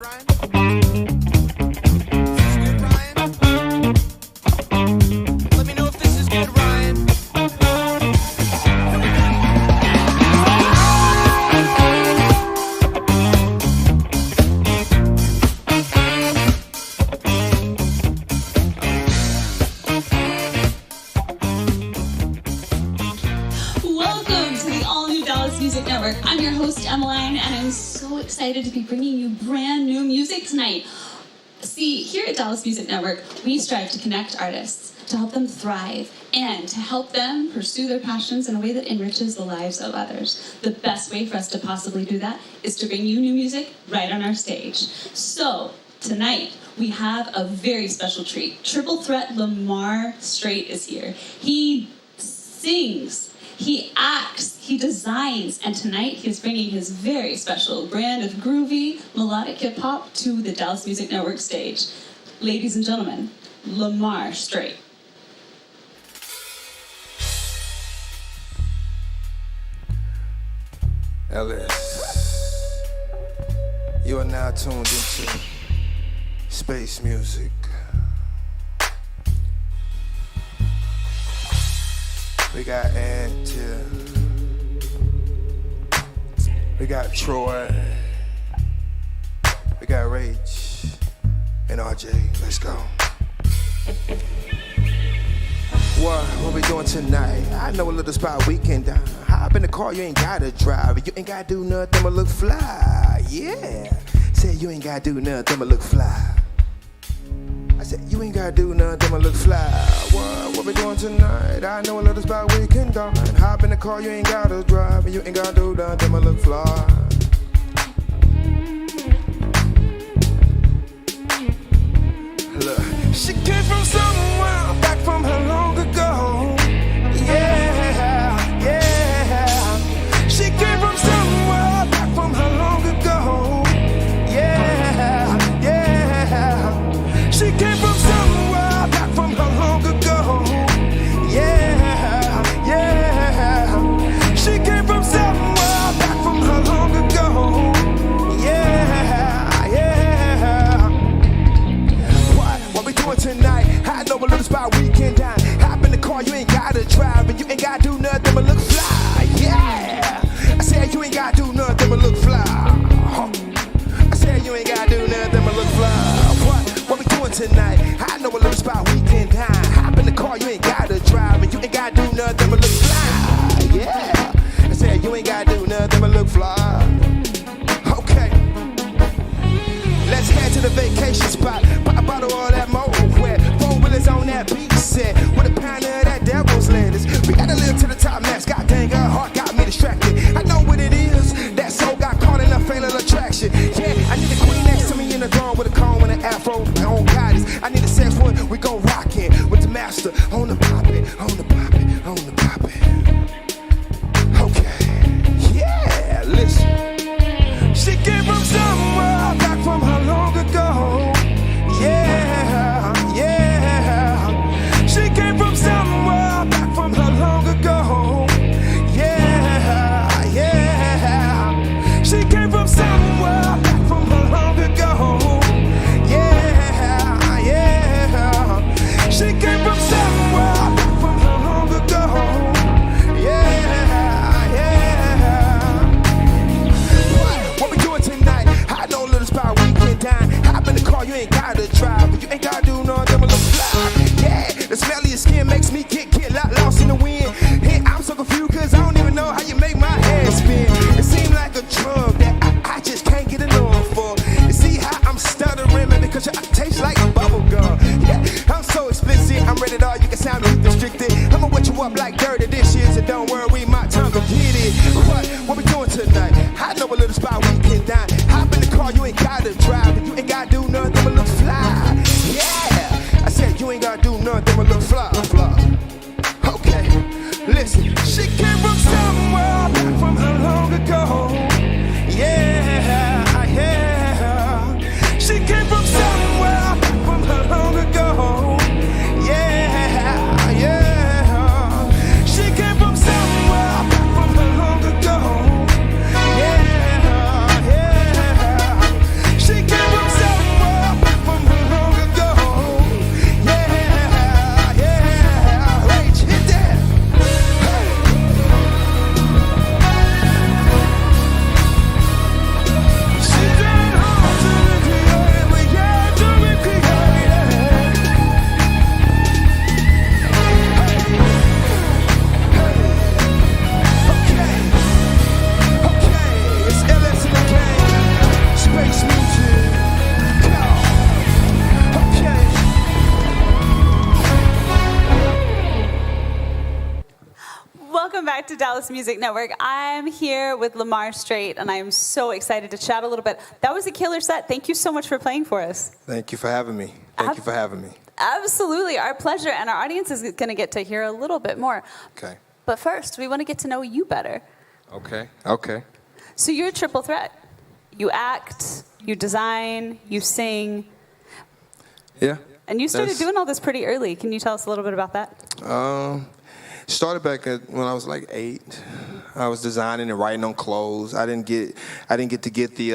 Ryan? This is good, Ryan? Let me know if this is good, Ryan. Welcome to the all-new Dallas Music Network. I'm your host, Emmeline, and I'm so excited to be bringing you brand new music tonight. See, here at Dallas Music Network, we strive to connect artists, to help them thrive, and to help them pursue their passions in a way that enriches the lives of others. The best way for us to possibly do that is to bring you new music right on our stage. So, tonight, we have a very special treat. Triple threat Lamar Strait is here. He sings, he acts, he designs, and tonight he's bringing his very special brand of groovy, melodic hip-hop to the Dallas Music Network stage. Ladies and gentlemen, Lamar Strait. Ellis, you are now tuned into space music. We got Ant here. We got Troy. We got Rach and RJ. Let's go. What we doing tonight? I know a little spot we can dine. Hop in the car, you ain't gotta drive. You ain't gotta do nothing but look fly. Yeah. Say you ain't gotta do nothing but look fly. I said, you ain't gotta do nothing but look fly. What we doing tonight? I know a little spot we can dine. Hop in the car, you ain't gotta drive. And you ain't gotta do nothing but look fly. Look, she came from somewhere back from her long ago. Yeah, yeah. She came from somewhere back from her long ago. Yeah, yeah. She came from somewhere back from her long ago. Yeah, yeah. She came from somewhere back from her long ago. Yeah, yeah. What we doing tonight? I know a little spot we can dine. Hop in the car, you ain't gotta drive, and you ain't gotta do nothing but look fly. Yeah, I said you ain't gotta do nothing but look fly. I said you ain't gotta do nothing but look fly. What we doing tonight? I know a little spot we can dine. Hop in the car, you ain't gotta drive, and you ain't gotta do nothing but look fly. Yeah, I said you ain't gotta do nothing but look fly. Okay, let's head to the vacation spot. Pop a bottle of that mold wet. Four-wheelers on that beach set with a pound of that devil's lettuce. We gotta live to the top max. God dang, her heart got me distracted. I know what it is. That soul got caught in a fatal attraction. Yeah, I need a queen next to me in the throne with a comb and an afro. On goddess, I need a sex one. We gon' rock it with the master on the poppin', on the poppin', on the poppin'. Okay, yeah, listen. She came from somewhere back from her long ago. Yeah, yeah. She came from somewhere back from her long ago. Yeah, yeah. She came from somewhere back from her long ago. Yeah, yeah. She came from somewhere back from her long ago. Yeah, yeah. What we doing tonight? I know a little spot we can dine. Hop in the car, you ain't gotta drive, but you ain't gotta do nothing but look fly. Yeah, the smell of your skin makes me get lost in the wind. Hey, I'm so confused cause I don't even know how you make my head spin. It seems like a drug that I just can't get enough for. You see how I'm stuttering, man, because I taste like bubble gum. Yeah, I'm so explicit, I'm rated R, you can sound me restricted. I'ma wet you up like dirty dishes, and don't worry, my tongue will get it. What we doing tonight? I know a little spot we can dine. Hop in the car, you ain't gotta drive, and you ain't gotta do nothing but look fly. Yeah, I said you ain't gotta do nothing but look fly. Okay, listen. She came from somewhere back from her long ago. Yeah, yeah. She came from somewhere back from her long ago. Yeah, yeah. She came from somewhere back from her long ago. Yeah, yeah. She came to Dallas Music Network. I'm here with Lamar Strait, and I am so excited to chat a little bit. That was a killer set. Thank you so much for playing for us. Thank you for having me. Thank you for having me. Absolutely. Our pleasure. And our audience is going to get to hear a little bit more. Okay. But first, we want to get to know you better. Okay. So you're a triple threat. You act, you design, you sing. Yeah. And you started doing all this pretty early. Can you tell us a little bit about that? Started back when I was like 8. I was designing and writing on clothes. I didn't get to get the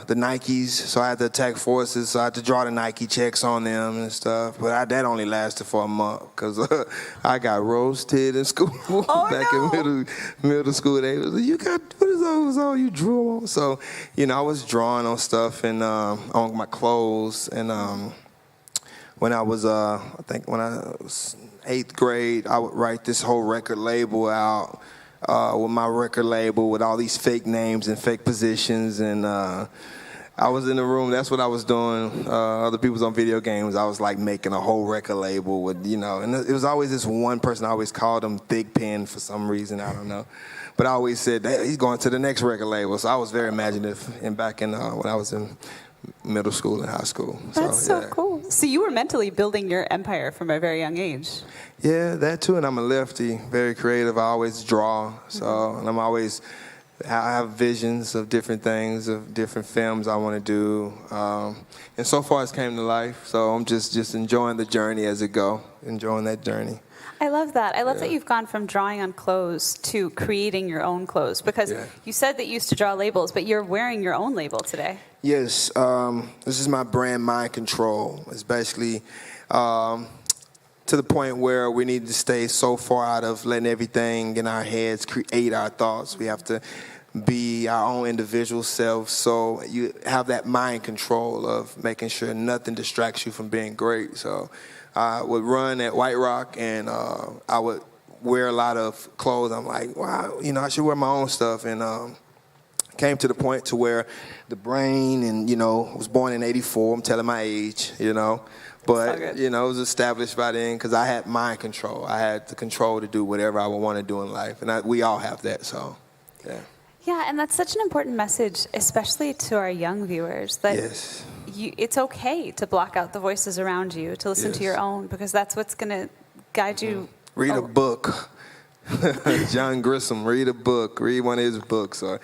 Nikes, so I had to attack forces. So I had to draw the Nike checks on them and stuff. But that only lasted for a month because I got roasted in school in middle school. They was like, "You got what is those all you drew on?" So I was drawing on stuff and on my clothes. And when I was I think when I was 8th grade, I would write this whole record label out with my record label with all these fake names and fake positions. And I was in the room. That's what I was doing. Other people was on video games. I was like making a whole record label with, and it was always this one person. I always called him Thick Pen for some reason. I don't know. But I always said, hey, he's going to the next record label. So I was very imaginative back in when I was in middle school and high school. That's so cool. So you were mentally building your empire from a very young age. Yeah, that too. And I'm a lefty, very creative. I always draw. So, and I have visions of different things, of different films I want to do. And so far it's came to life. So I'm just enjoying the journey as it go, enjoying that journey. I love that. I love that you've gone from drawing on clothes to creating your own clothes, because you said that you used to draw labels, but you're wearing your own label today. Yes. This is my brand, Mind Control. It's basically to the point where we need to stay so far out of letting everything in our heads create our thoughts. We have to be our own individual self, so you have that mind control of making sure nothing distracts you from being great. So I would run at White Rock, and I would wear a lot of clothes. I'm like, wow, I should wear my own stuff. And came to the point to where the brain, and I was born in '84. I'm telling my age, but it was established by then because I had mind control. I had the control to do whatever I would want to do in life, and we all have that. So, yeah. Yeah, and that's such an important message, especially to our young viewers, that it's okay to block out the voices around you, to listen to your own, because that's what's going to guide you. Read a book. John Grisham, read a book. Read one of his books, or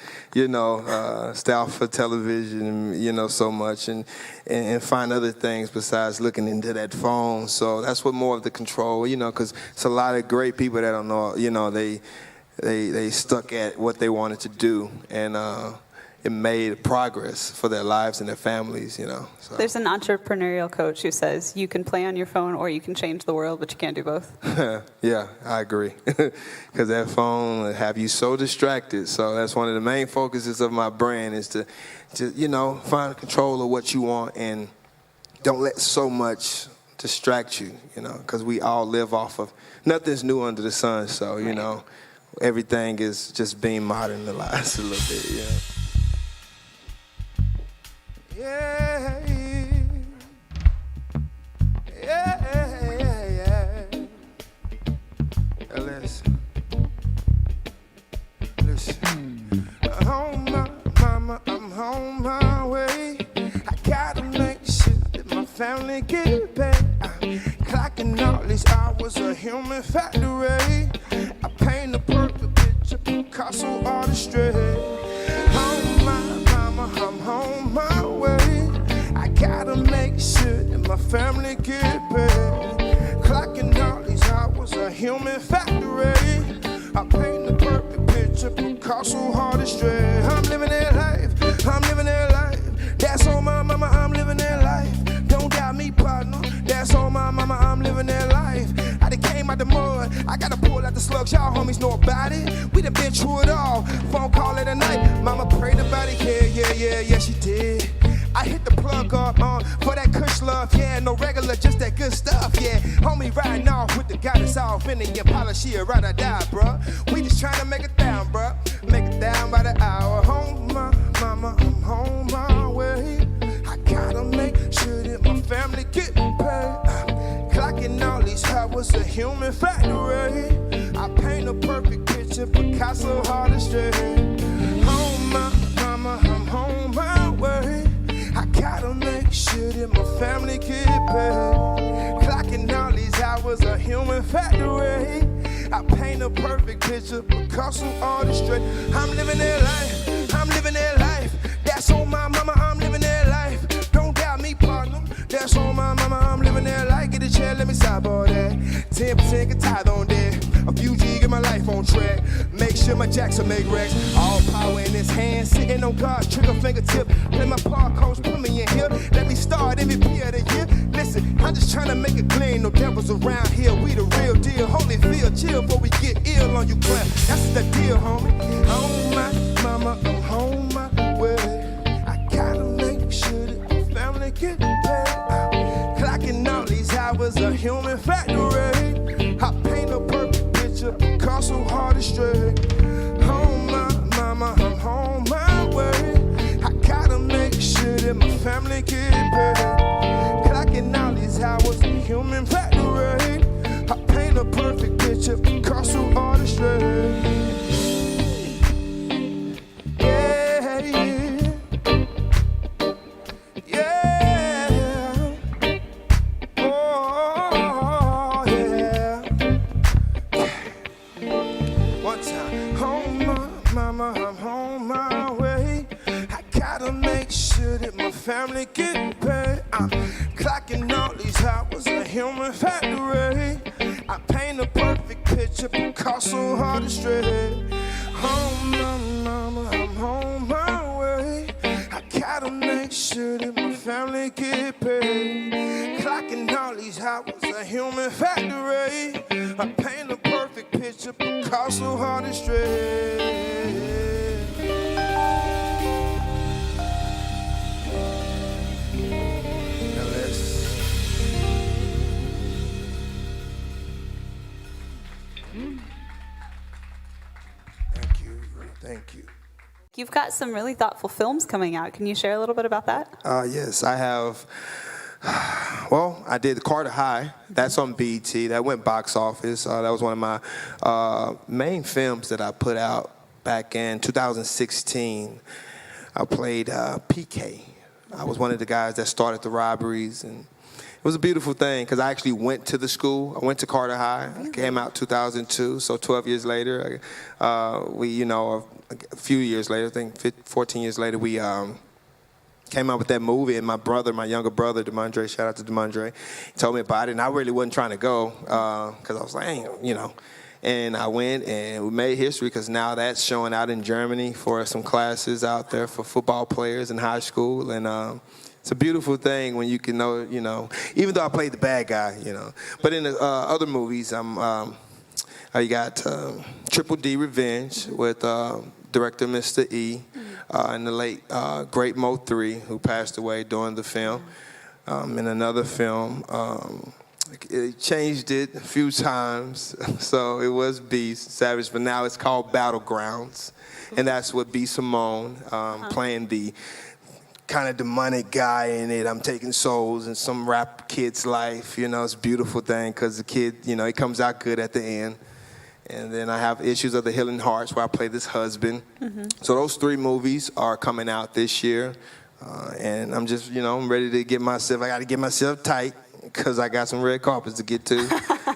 Style for Television, so much, and find other things besides looking into that phone. So that's what more of the control, because it's a lot of great people that don't know, they stuck at what they wanted to do, and it made progress for their lives and their families, So. There's an entrepreneurial coach who says you can play on your phone or you can change the world, but you can't do both. Yeah, I agree. Because that phone will have you so distracted. So that's one of the main focuses of my brand is to find control of what you want and don't let so much distract you, because we all live off of, nothing's new under the sun. So, everything is just being modernized a little bit, Yeah. Listen. Home, mama, I'm on my way. I gotta make sure that my family get paid. Clocking all these hours, a human factory. I paint a perfect picture, Picasso artistry. Home, mama, I'm on my way. I gotta make sure that my family get paid. Clocking all these hours, a human factory. I paint the perfect picture, Picasso artistry. I'm living that life, I'm living that life. That's on my mama, I'm living that life. Don't doubt me, partner. That's on my mama, I'm living that life. I done came out the mud, I gotta pull out the slugs. Y'all homies know about it. We done been through it all. Phone call at a night, mama prayed about it. Yeah, she did. I hit the plug up for that kush love, yeah, no regular, just that good stuff, yeah. Homie riding off with the goddess off in the Impala, she a ride or die, bruh. We just trying to make it down, bruh. Make it down by the hour. Home, my mama, I'm home my way. I gotta make sure that my family get paid. Clocking all these hours, a human factory. I paint a perfect picture. picture, Picasso, hard and straight. Home, my mama, I'm home my way. I gotta make sure that my family get paid. Clocking all these hours, a human factory. I paint a perfect picture, Picasso, hard and straight. I'm living that life, I'm living that life. That's on my mama, I'm living that life. Don't doubt me, partner. That's on my mama, I'm living that life. Get a chair, let me sidebar that. 10% get tithe on that. A few G, get my life on track. Make sure my Jackson make racks. All power in his hand, sitting on God's trigger fingertip. Play my part, coach, put me in here. Let me start MVP of the year. Listen, I'm just trying to make it clean. No devils around here, we the real deal. Holyfield, chill before we get ill on you, clap. That's the deal, homie. Home, my mama, I'm home my way. I gotta make sure that my family get paid. Clocking all these hours, a human factory. I paint a perfect picture, Picasso, hard and straight. Home, my mama, I'm home my way. I gotta make sure that my family get paid. Clocking all these hours, a human factory. I paint a perfect picture, Picasso, hard and straight. Family get paid. I'm clocking all these hours, a human factory. I paint a perfect picture, Picasso, hard and straight. Home, mama, I'm home my way. I gotta make sure that my family get paid. Clocking all these hours, a human factory. I paint a perfect picture, Picasso, hard and straight. Thank you. You've got some really thoughtful films coming out. Can you share a little bit about that? Yes, I have. Well, I did Carter High. That's on BET. That went box office. That was one of my main films that I put out back in 2016. I played PK. I was one of the guys that started the robberies, and it was a beautiful thing because I actually went to the school. I went to Carter High. I came out 2002, so 12 years later, a few years later, I think 14 years later, we came out with that movie. And my younger brother, Demondre, shout out to Demondre, he told me about it, and I really wasn't trying to go because I was like, And I went, and we made history because now that's showing out in Germany for some classes out there for football players in high school, and it's a beautiful thing when you can know, even though I played the bad guy, But in the other movies, you got Triple D Revenge with director Mr. E and the late great Mo 3, who passed away during the film. In another film, it changed it a few times, so it was Beast Savage, but now it's called Battlegrounds, and that's with B. Simone playing the kind of demonic guy in it. I'm taking souls in some rap kid's life. It's a beautiful thing because the kid, he comes out good at the end. And then I have Issues of the Healing Hearts, where I play this husband. Mm-hmm. So those 3 movies are coming out this year. And I'm just, I'm ready to I got to get myself tight because I got some red carpets to get to.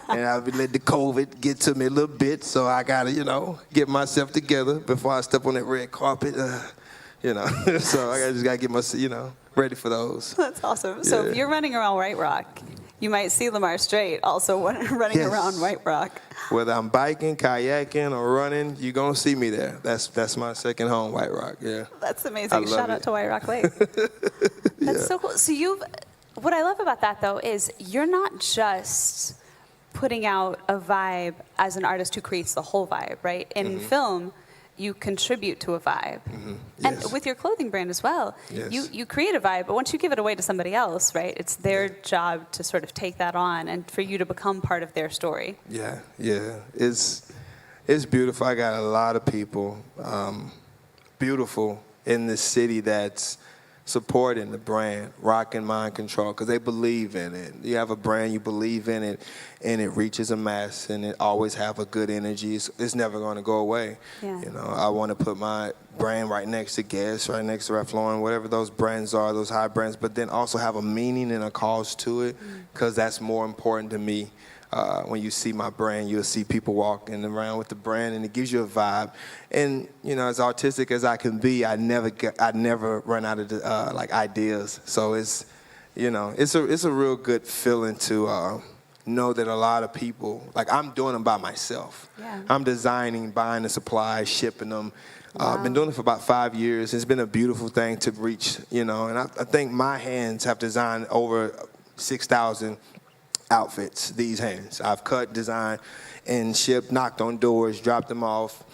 And I've let the COVID get to me a little bit. So I got to, get myself together before I step on that red carpet. So I just got to get myself, ready for those. That's awesome. So if you're running around White Rock, you might see Lamar Strait also running around White Rock. Whether I'm biking, kayaking, or running, you're going to see me there. That's my second home, White Rock, yeah. That's amazing. Shout out to White Rock Lake. That's so cool. So what I love about that, though, is you're not just putting out a vibe as an artist who creates the whole vibe, right? In film, you contribute to a vibe. Mm-hmm. Yes. And with your clothing brand as well, you create a vibe, but once you give it away to somebody else, right, it's their job to sort of take that on and for you to become part of their story. Yeah. It's beautiful. I got a lot of people, beautiful in this city that's supporting the brand, rocking Mind Control, because they believe in it. You have a brand, you believe in it, and it reaches a mass, and it always have a good energy. It's never going to go away. Yeah. You know, I want to put my brand right next to Guess, right next to Ralph Lauren, whatever those brands are, those high brands, but then also have a meaning and a cause to it, because that's more important to me. When you see my brand, you'll see people walking around with the brand, and it gives you a vibe. And you know, as artistic as I can be, I never run out of like ideas. So it's, you know, it's a real good feeling to know that a lot of people, like I'm doing them by myself. Yeah. I'm designing, buying the supplies, shipping them. Wow. I've been doing it for about 5 years. It's been a beautiful thing to reach, you know, and I think my hands have designed over 6,000 outfits, these hands. I've cut, designed, and shipped, knocked on doors, dropped them off.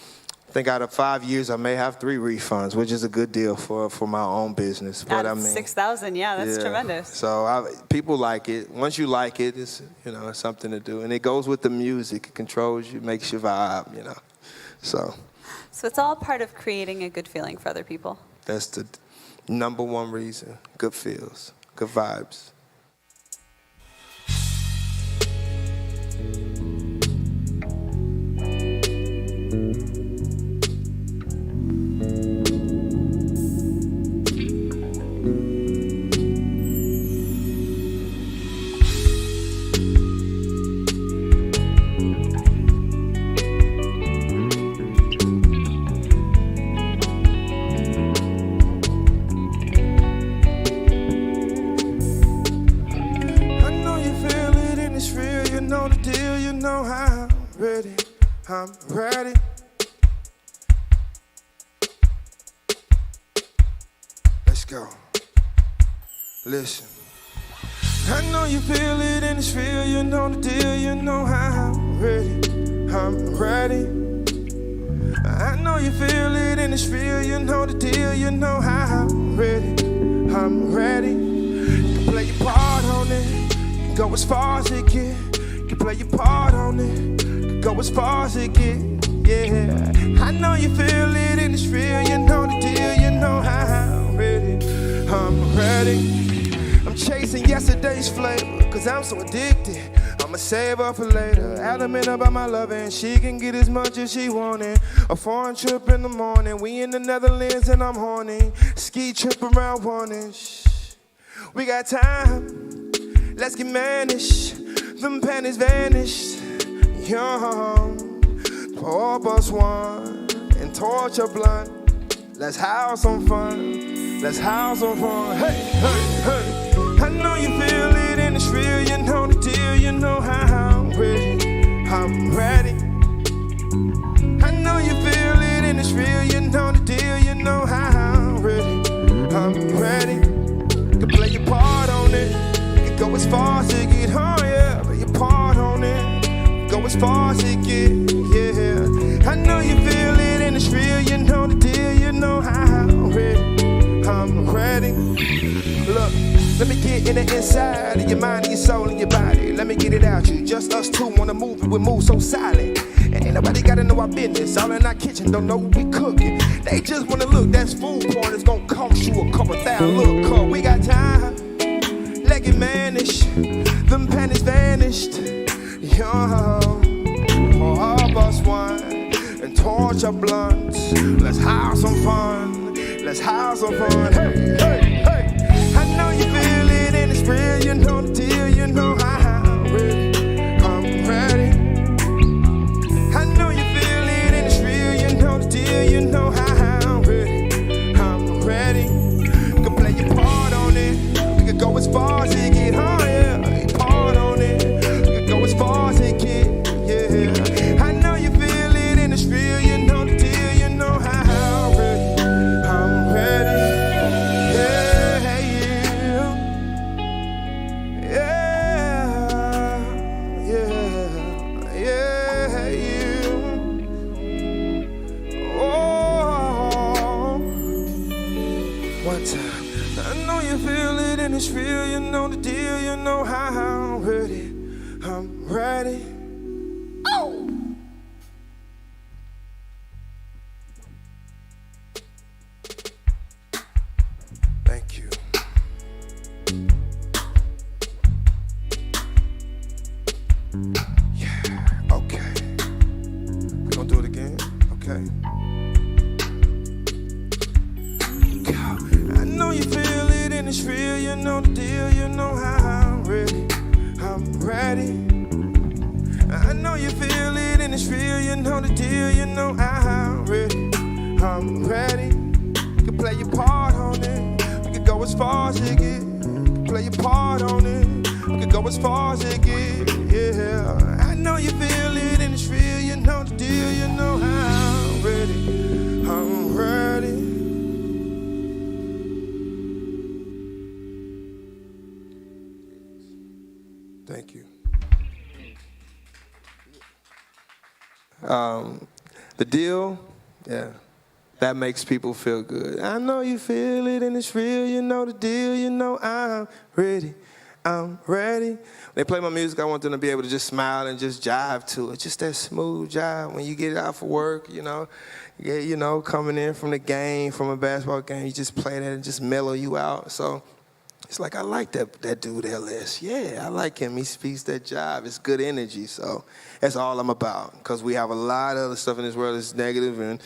I think out of 5 years, I may have 3 refunds, which is a good deal for my own business. But Out of 6,000, yeah, that's tremendous. So people like it. Once you like it, it's, you know, it's something to do. And it goes with the music. It controls you, makes you vibe, you know. So it's all part of creating a good feeling for other people. that's the number one reason. Good feels, good vibes. I'm ready. Let's go. Listen. I know you feel it in this feel, you know the deal, you know how I'm ready. I'm ready. I know you feel it in this feel, you know the deal, you know how I'm ready. I'm ready. You can play your part on it, you can go as far as it get. You can play your part on it, go as far as it get, yeah. I know you feel it in this feel, you know the deal, you know how I'm ready. I'm ready. I'm chasing yesterday's flavor, cause I'm so addicted. I'ma save her for later. Adamant about my love, and she can get as much as she wanted. A foreign trip in the morning, we in the Netherlands and I'm horny. Ski trip around Warnish. We got time, let's get managed. Them panties vanished. Young, pour up us one and torch a blunt. Let's have some fun. Let's have some fun. Hey, hey, hey. I know you feel it in this feel. You know the deal. You know how I'm ready. I'm ready. I know you feel it in this feel. You know the deal. You know how I'm ready. I'm ready. You can play your part on it. You can go as far as you get. Oh yeah, play your part on it. Go as far as it get, yeah. I know you feel it in this feel, you know the deal, you know how I'm ready. I'm ready. Look, let me get in the inside of your mind and your soul and your body. Let me get it out you. Just us two wanna move, we move so silent. And ain't nobody gotta know our business. All in our kitchen, don't know what we cooking. They just wanna look, that's food porn. It's gonna cost you a couple thousand. Look, cause we got time. Let it vanish. Them panties vanished. Yo, pour up us one and torch a blunt. Let's have some fun. Let's have some fun. Hey, hey, hey. I know you feel it in this real. You know the deal. You know how I'm ready. I'm ready. I know you feel it in this real. You know the deal. You know how I'm ready. I'm ready. You can play your part on it. We can go as far as it get. Oh yeah, part on it. Go as far as it get, yeah. I know you feel it in this feel, you know the deal, you know how I'm ready. I'm ready, yeah, yeah, yeah, yeah, yeah. Oh, one time. I know you feel it in this feel, you know the deal, you know how I'm ready. I'm ready. Oh! Thank you. Yeah, okay. We gonna do it again? Okay. I know you feel it and it's real, you know the deal, you know how I'm ready. I know you feel it and it's real, you know the deal, you know I'm ready. I'm ready. You can play your part on it. We can go as far as it get. You can play your part on it. We can go as far as it get. Yeah. I know you feel it and it's real, you know the deal, you know I'm ready. I'm ready. Thank you. The deal, yeah, that makes people feel good. I know you feel it and it's real, you know the deal, you know I'm ready. I'm ready. When they play my music, I want them to be able to just smile and just jive to it. Just that smooth jive when you get out for work, coming in from the game, from a basketball game, you just play that and just mellow you out. So it's like, I like that dude, LS. Yeah, I like him. He speaks that jive. It's good energy. So that's all I'm about. Because we have a lot of other stuff in this world that's negative, and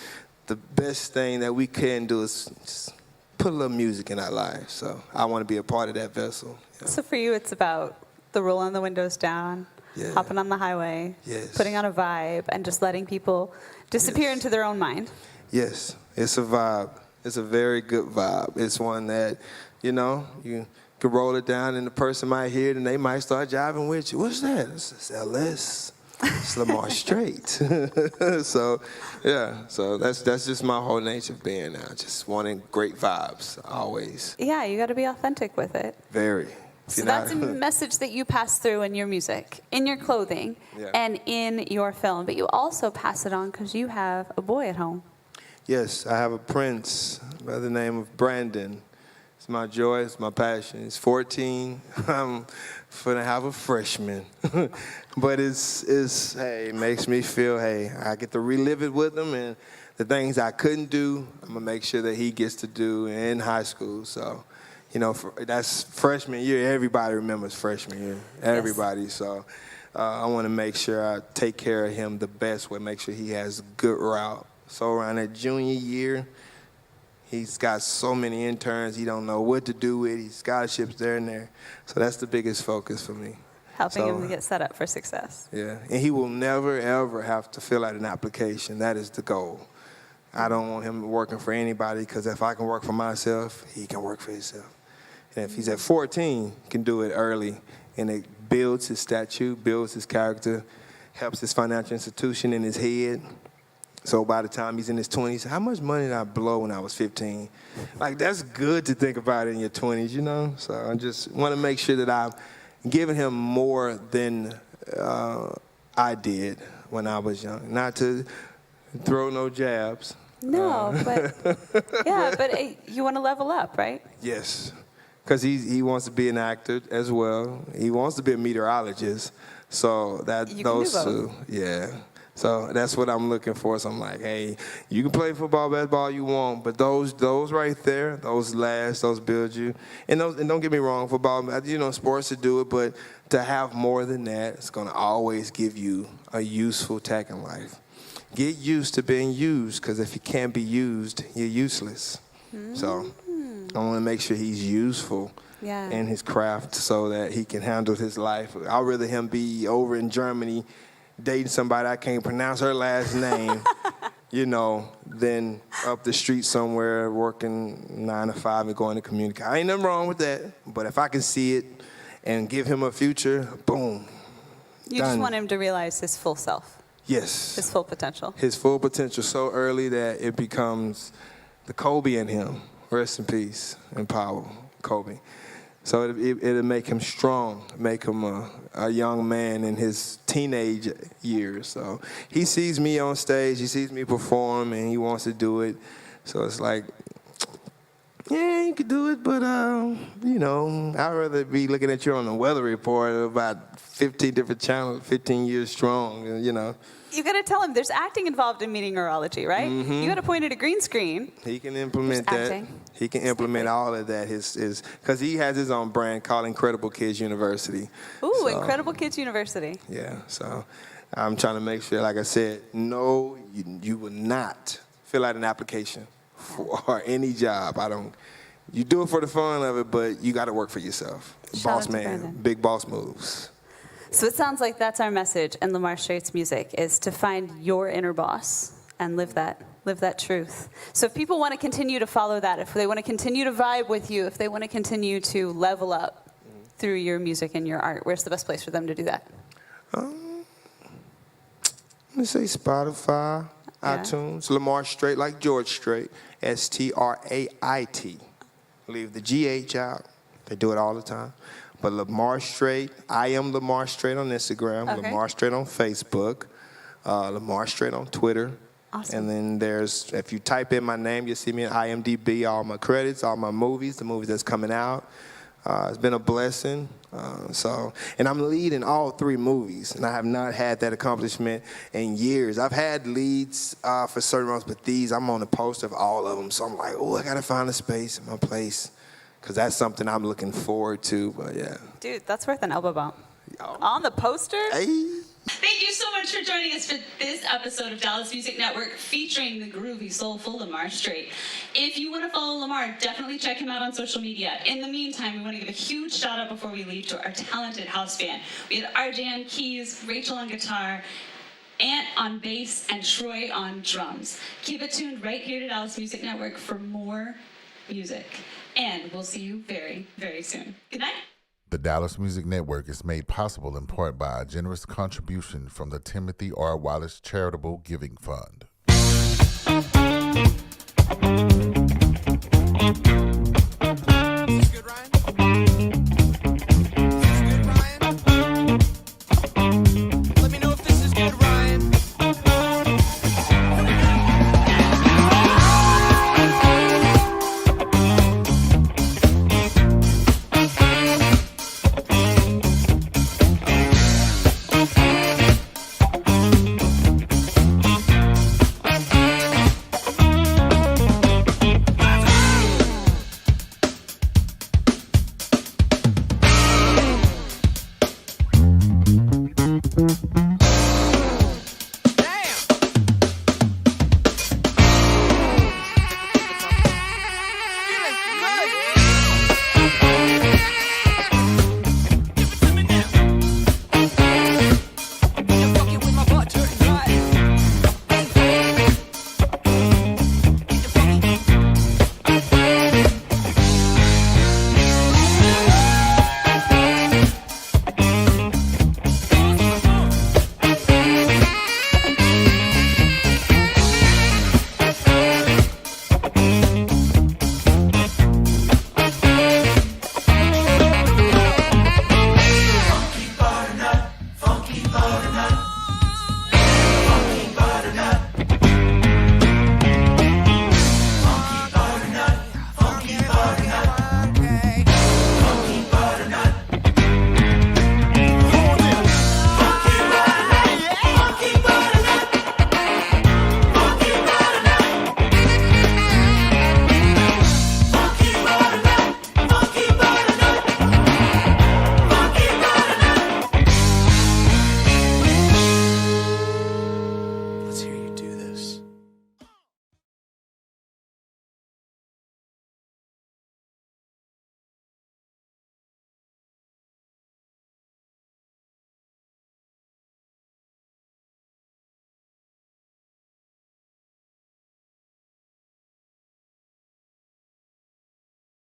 the best thing that we can do is just put a little music in our lives. So I want to be a part of that vessel. Yeah. So for you, it's about the rolling the windows down, hopping on the highway, putting on a vibe, and just letting people disappear into their own mind. Yes, it's a vibe. It's a very good vibe. It's one that, you can roll it down and the person might hear it and they might start jiving with you. What's that? It's LS. It's Lamar Strait. So that's just my whole nature of being now. Just wanting great vibes, always. Yeah, you got to be authentic with it. Very. So that's a message that you pass through in your music, in your clothing, and in your film. But you also pass it on because you have a boy at home. Yes, I have a prince by the name of Brandon. It's my joy, it's my passion. He's 14. I'm gonna have a freshman. But it makes me feel, I get to relive it with him, and the things I couldn't do, I'm gonna make sure that he gets to do in high school. So, that's freshman year. Everybody remembers freshman year. Everybody. Yes. So I want to make sure I take care of him the best way, make sure he has a good route. So around that junior year, he's got so many interns he don't know what to do with. He's scholarships there and there. So that's the biggest focus for me. Helping him to get set up for success. Yeah, and he will never, ever have to fill out an application. That is the goal. I don't want him working for anybody, because if I can work for myself, he can work for himself. And if he's at 14, he can do it early, and it builds his stature, builds his character, helps his financial institution in his head. So by the time he's in his 20s, how much money did I blow when I was 15? Like, that's good to think about in your 20s, So I just want to make sure that I'm giving him more than I did when I was young. Not to throw no jabs. No, but you want to level up, right? Yes, because he wants to be an actor as well. He wants to be a meteorologist. So those two, So that's what I'm looking for. So I'm like, hey, you can play football, basketball you want, but those right there, those last, those build you. And don't get me wrong, football, sports to do it, but to have more than that, it's going to always give you a useful tack in life. Get used to being used, because if you can't be used, you're useless. So I want to make sure he's useful in his craft so that he can handle his life. I'd rather him be over in Germany dating somebody I can't pronounce her last name, than up the street somewhere working 9 to 5 and going to community. I ain't nothing wrong with that, but if I can see it and give him a future, boom. You just want him to realize his full self. Yes. His full potential. His full potential so early that it becomes the Kobe in him. Rest in peace and power, Kobe. So it'll make him strong, make him a young man in his teenage years. So he sees me on stage, he sees me perform, and he wants to do it. So it's like, yeah, you could do it, but, I'd rather be looking at you on the weather report about 15 different channels, 15 years strong, You got to tell him there's acting involved in meteorology, right? Mm-hmm. You got to point at a green screen. He can implement that. Acting. He can implement all of that. Because he has his own brand called Incredible Kids University. Ooh, So, Incredible Kids University. Yeah, so I'm trying to make sure, like I said, no, you will not fill out an application for any job. You do it for the fun of it, but you got to work for yourself. Boss man, big boss moves. So it sounds like that's our message in Lamar Strait's music, is to find your inner boss and live that truth. So if people want to continue to follow that, if they want to continue to vibe with you, if they want to continue to level up through your music and your art, where's the best place for them to do that? Let me say Spotify, iTunes, Lamar Strait, like George Strait, Strait. Leave the GH out. They do it all the time. But Lamar Strait, I am Lamar Strait on Instagram, Okay. Lamar Strait on Facebook, Lamar Strait on Twitter. Awesome. And then if you type in my name, you'll see me in IMDb, all my credits, all my movies, the movies that's coming out. It's been a blessing. And I'm leading all 3 movies, and I have not had that accomplishment in years. I've had leads for certain roles, but I'm on the poster of all of them. So I'm like, I got to find a space in my place, because that's something I'm looking forward to. But yeah. Dude, that's worth an elbow bump. On the poster? Hey. Thank you so much for joining us for this episode of Dallas Music Network featuring the groovy, soulful Lamar Strait. If you want to follow Lamar, definitely check him out on social media. In the meantime, we want to give a huge shout out before we leave to our talented house band. We had RJ on keys, Rachel on guitar, Ant on bass, and Troy on drums. Keep it tuned right here to Dallas Music Network for more music. And we'll see you very, very soon. Good night. The Dallas Music Network is made possible in part by a generous contribution from the Timothy R. Wallace Charitable Giving Fund.